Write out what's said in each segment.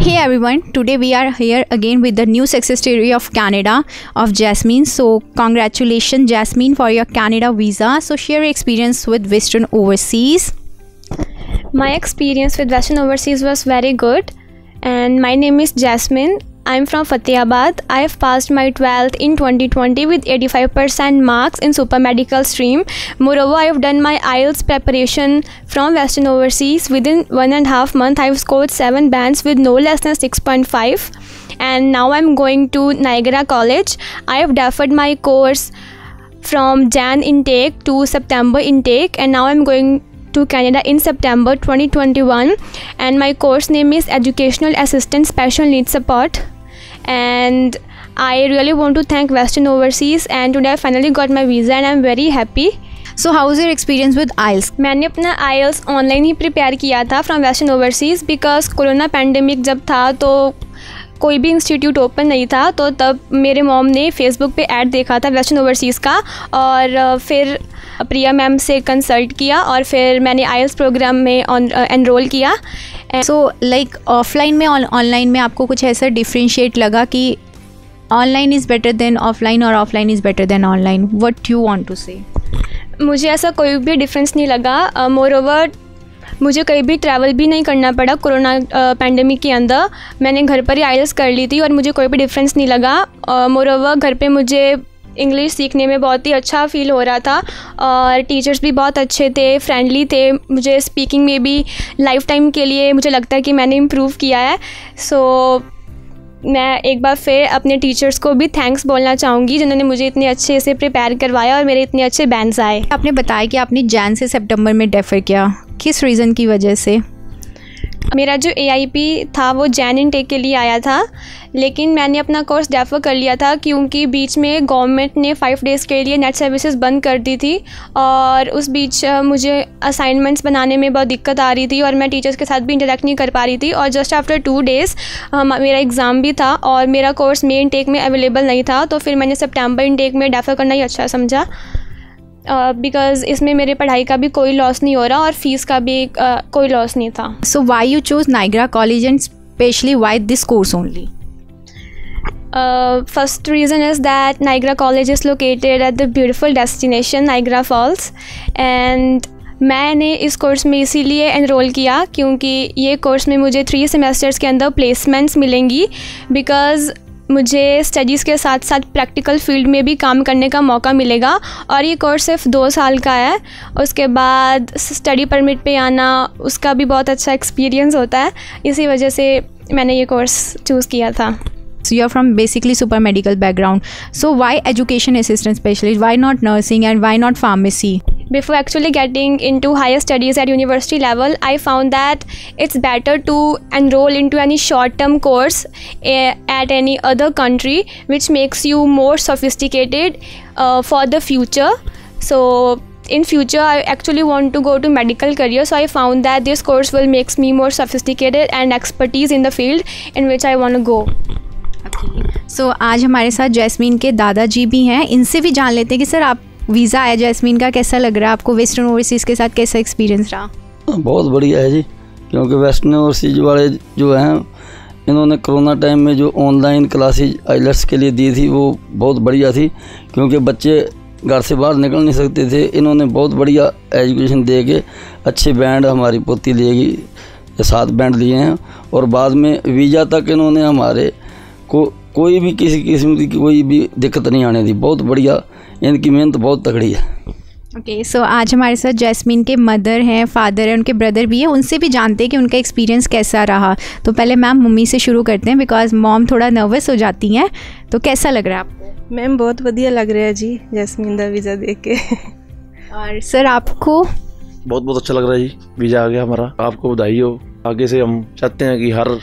Hey everyone, today we are here again with the new success story of Canada of Jasmine. So congratulations Jasmine for your Canada visa. So share your experience with Western Overseas. My experience with Western Overseas was very good, and my name is Jasmine. I'm from Fatehabad. I have passed my 12th in 2020 with 85% marks in super medical stream. Moreover, I have done my IELTS preparation from Western Overseas. Within 1.5 months, I have scored 7 bands with no less than 6.5. And now I'm going to Niagara College. I have deferred my course from Jan intake to September intake, and now I'm going to Canada in September 2021, and my course name is Educational Assistant Special Needs Support. And I really want to thank Western Overseas, and today I finally got my visa and I'm very happy. So how was your experience with IELTS? मैंने अपना IELTS online ही prepare किया था from western overseas, because corona pandemic जब था तो कोई भी institute open नहीं था, तो तब मेरे मॉम ने फेसबुक पे ऐड देखा था वेस्टर्न ओवरसीज़ का, और फिर प्रिया मैम से कंसल्ट किया और फिर मैंने IELTS प्रोग्राम में एनरोल किया. सो लाइक ऑफलाइन में ऑनलाइन में आपको कुछ ऐसा डिफ्रेंशिएट लगा कि online is better than offline और offline is better than online? What you want to say? मुझे ऐसा कोई भी डिफरेंस नहीं लगा. मोरओवर मुझे कहीं भी ट्रैवल भी नहीं करना पड़ा कोरोना पैंडमिक के अंदर. मैंने घर पर ही IELTS कर ली थी और मुझे कोई भी डिफरेंस नहीं लगा. मोरओवर घर पे मुझे इंग्लिश सीखने में बहुत ही अच्छा फ़ील हो रहा था, और टीचर्स भी बहुत अच्छे थे, फ्रेंडली थे. मुझे स्पीकिंग में भी लाइफ टाइम के लिए मुझे लगता है कि मैंने इम्प्रूव किया है. सो मैं एक बार फिर अपने टीचर्स को भी थैंक्स बोलना चाहूँगी जिन्होंने मुझे इतने अच्छे से प्रिपेयर करवाया और मेरे इतने अच्छे बैंड्स आए. आपने बताया कि आपने जैन से सितंबर में डेफर किया, किस रीज़न की वजह से? मेरा जो AIP था वो जैन इनटेक के लिए आया था, लेकिन मैंने अपना कोर्स डेफर कर लिया था क्योंकि बीच में गवर्नमेंट ने 5 डेज़ के लिए नेट सर्विसेज बंद कर दी थी, और उस बीच मुझे असाइनमेंट्स बनाने में बहुत दिक्कत आ रही थी और मैं टीचर्स के साथ भी इंटरेक्ट नहीं कर पा रही थी. और जस्ट आफ्टर 2 डेज़ मेरा एग्ज़ाम भी था और मेरा कोर्स मे इनटेक में अवेलेबल नहीं था, तो फिर मैंने सितंबर इनटेक में डेफर करना ही अच्छा समझा, बिकॉज इसमें मेरे पढ़ाई का भी कोई लॉस नहीं हो रहा और फीस का भी कोई लॉस नहीं था. So why you choose Niagara college and specially why this course only? First reason is that Niagara College is located at the beautiful destination Niagara Falls, and मैंने इस कोर्स में इसीलिए एनरोल किया क्योंकि ये कोर्स में मुझे 3 सेमेस्टर्स के अंदर प्लेसमेंट्स मिलेंगी, बिकॉज़ मुझे स्टडीज़ के साथ साथ प्रैक्टिकल फील्ड में भी काम करने का मौका मिलेगा. और ये कोर्स सिर्फ 2 साल का है. उसके बाद स्टडी परमिट पे आना, उसका भी बहुत अच्छा एक्सपीरियंस होता है. इसी वजह से मैंने ये कोर्स चूज़ किया था. So you are from basically super medical background. So why education assistant specialist? Why not nursing and why not pharmacy? Before actually getting into higher studies at university level, I found that it's better to enroll into any short-term course at any other country, which makes you more sophisticated for the future. So in future, I actually want to go to medical career, so I found that this course will makes me more sophisticated and expertise in the field in which I want to go. सो आज हमारे साथ jasmine के दादाजी भी हैं. इनसे भी जान लेते हैं कि सर आप वीज़ा आया जैस्मीन का, कैसा लग रहा है आपको? वेस्टर्न ओवरसीज़ के साथ कैसा एक्सपीरियंस रहा? बहुत बढ़िया है जी, क्योंकि वेस्टर्न ओवरसीज वाले जो हैं इन्होंने कोरोना टाइम में जो ऑनलाइन क्लासेज IELTS के लिए दी थी वो बहुत बढ़िया थी, क्योंकि बच्चे घर से बाहर निकल नहीं सकते थे. इन्होंने बहुत बढ़िया एजुकेशन दे के अच्छे बैंड हमारी पोती लेगी, 7 बैंड लिए हैं, और बाद में वीज़ा तक इन्होंने हमारे को कोई भी किसी किस्म की कोई भी दिक्कत नहीं आने दी. बहुत बढ़िया, इनकी मेहनत बहुत तगड़ी है. ओके, सो आज हमारे साथ जैस्मीन के मदर हैं, फादर हैं, उनके ब्रदर भी हैं. उनसे भी जानते हैं कि उनका एक्सपीरियंस कैसा रहा. तो पहले मैम मम्मी से शुरू करते हैं, बिकॉज मॉम थोड़ा नर्वस हो जाती हैं. तो कैसा लग रहा है आपको? मैम बहुत बढ़िया लग रहा है जी जैस्मीन का वीज़ा देख के. और सर आपको? बहुत अच्छा लग रहा है जी, वीज़ा आ गया हमारा. आपको बधाई हो. आगे से हम चाहते हैं कि हर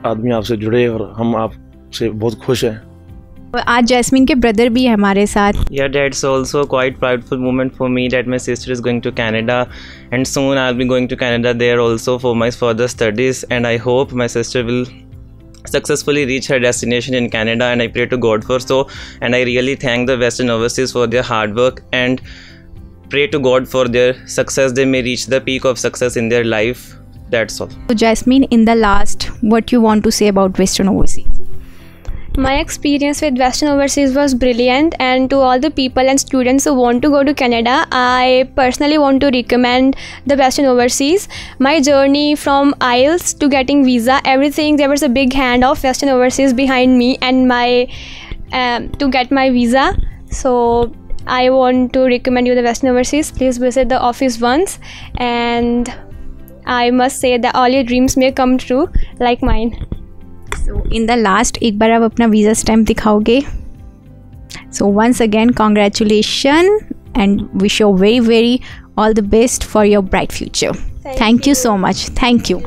आदमी आपसे जुड़े और हम आपसे बहुत खुश हैं. आज जैस्मीन के ब्रदर भी है हमारे साथ. Yeah, that's also quite prideful moment for me that my sister is going to Canada, and soon I'll be going to Canada there also for my further studies, and I hope my sister will successfully reach her destination in Canada, and I pray to God for so. And I really thank the Western Overseas for their hard work and pray to God for their success. They may reach the peak of success in their life. That's all. So Jasmine, in the last, what you want to say about Western Overseas? My experience with Western Overseas was brilliant, and to all the people and students who want to go to Canada, I personally want to recommend the Western Overseas. My journey from IELTS to getting visa, everything, there was a big hand of Western Overseas behind me and my to get my visa. So I want to recommend you the Western Overseas. Please visit the office once, and I must say that all your dreams may come true like mine. So in the last, एक बार आप अपना visa stamp दिखाओगे. So once again, congratulations and wish you very all the best for your bright future. Thank you so much. Thank you.